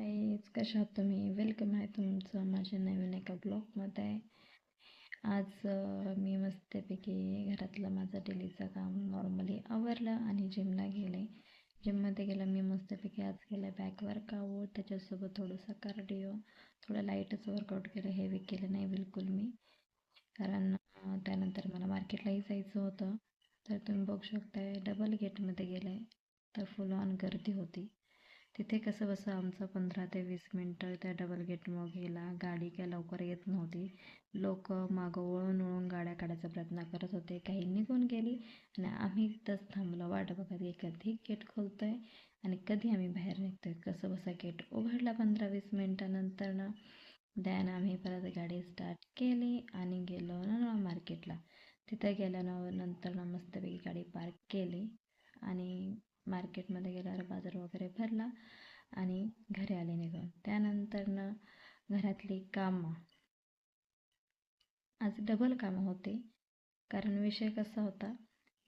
Guys, कशा आहात तुम्ही? वेलकम आहे तुमचं माझ्या नवीन एका ब्लॉगमध्ये. आज मी मस्तपैकी घरातलं माझं डेलीचं काम नॉर्मली आवरलं आणि जिमला गेले. जिममध्ये गेलं मी मस्तपैकी. आज केलं बॅक वर्कआउट, त्याच्यासोबत थोडंसं कार्डिओ, थोडं लाईटच वर्कआउट केलं, हेवी केलं नाही बिलकुल मी. कारण त्यानंतर मला मार्केटलाही जायचं होतं. तर तुम्ही बघू शकताय डबल गेटमध्ये गेलं तर फुल ऑन गर्दी होती. तिथे कसं बसं आमचं 15 ते 20 मिनटं त्या डबल गेटमुळं गेला. गाडी काय लवकर येत नव्हती. लोक मागं वळून वळून गाड्या काढायचा प्रयत्न करत होते. काही निघून गेली आणि आम्ही तिथंच थांबलो वाट बघत की कधी गेट खोलतो आहे आणि कधी आम्ही बाहेर निघतो आहे. कसं बसा गेट उघडला 15-20 मिनटानंतर ना. दॅन आम्ही परत गाडी स्टार्ट केली आणि गेलो ना मार्केटला. तिथं गेल्यानंतर ना मस्तपैकी गाडी पार्क केली आणि मार्केटमध्ये गेल्यावर बाजार वगैरे भरला आणि घरी आले निघून. त्यानंतर ना घरातली कामं, आज डबल कामं होते. कारण विषय कसा होता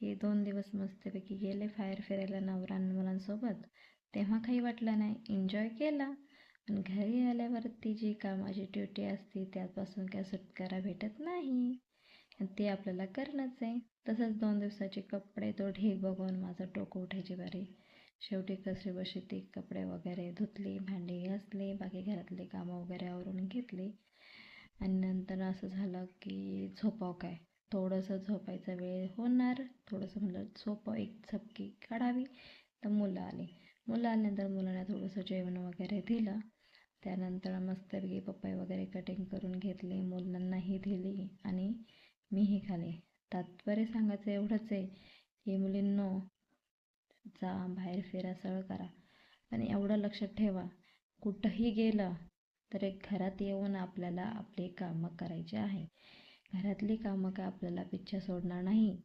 की 2 दिवस मस्तपैकी गेले बाहेर फिरायला नवरा आणि मुलांसोबत. तेव्हा काही वाटलं नाही, एन्जॉय केला. पण घरी आल्यावरती जी कामाची ड्युटी असते त्यापासून काय सुटकारा भेटत नाही. ते आपल्याला करणंच आहे. तसंच 2 दिवसाचे कपडे तो ढीग बघून माझं डोकं उठायची बारी. शेवटी कशीबशी ती कपडे वगैरे धुतली, भांडी घासली, बाकी घरातली कामं वगैरे आवरून घेतली. आणि नंतर असं झालं की झोपावं काय, थोडंसं झोपायचा वेळ होणार. थोडंसं म्हणलं झोपावं, एक झपकी काढावी. तर मुलं आल्यानंतर मुलांना थोडंसं जेवण वगैरे दिलं. त्यानंतर मस्तपैकी पपई वगैरे कटिंग करून घेतली, मुलांनाही दिली आणि मीही खाली. तात्पर्य सांगायचं एवढंच आहे की मुलींनो, जा बाहेर फिरा, सगळं करा, पण एवढं लक्षात ठेवा, कुठंही गेलं तर एक घरात येऊन आपल्याला आपली कामं करायची आहे. घरातली कामं काय आपल्याला पिच्छा सोडणार नाही.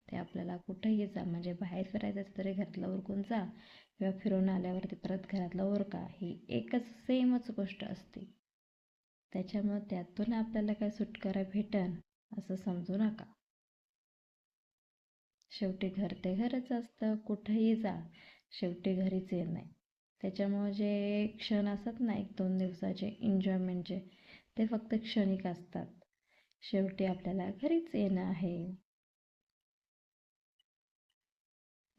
ते आपल्याला कुठंही जा, म्हणजे बाहेर फिरायचं तरी घरातलं उरकून जा किंवा फिरून आल्यावरती परत घरातलं उरका, ही एकच सेमच गोष्ट असते. त्याच्यामुळे त्यातून आपल्याला काय सुटकारा भेटन असं समजू नका. शेवटी घर ते घरच असतं, कुठंही जा शेवटी घरीच येणं आहे. त्याच्यामुळे जे क्षण असतात ना 1-2 दिवसाचे एन्जॉयमेंटचे, ते फक्त क्षणिक असतात. शेवटी आपल्याला घरीच येणं आहे,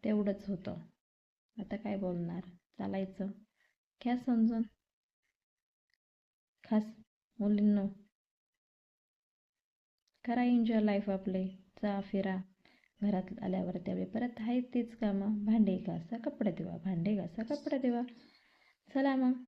तेवढंच होतं. आता काय बोलणार, चालायचं. घ्या समजून. खास मुलींनो, करा एन्जॉय लाईफ आपले. जा फिरा. घरात आल्यावर त्यावेळी परत आहे तीच कामं, भांडे घासा, कपडे धुवा, भांडे घासा, कपडे धुवा. चला मग.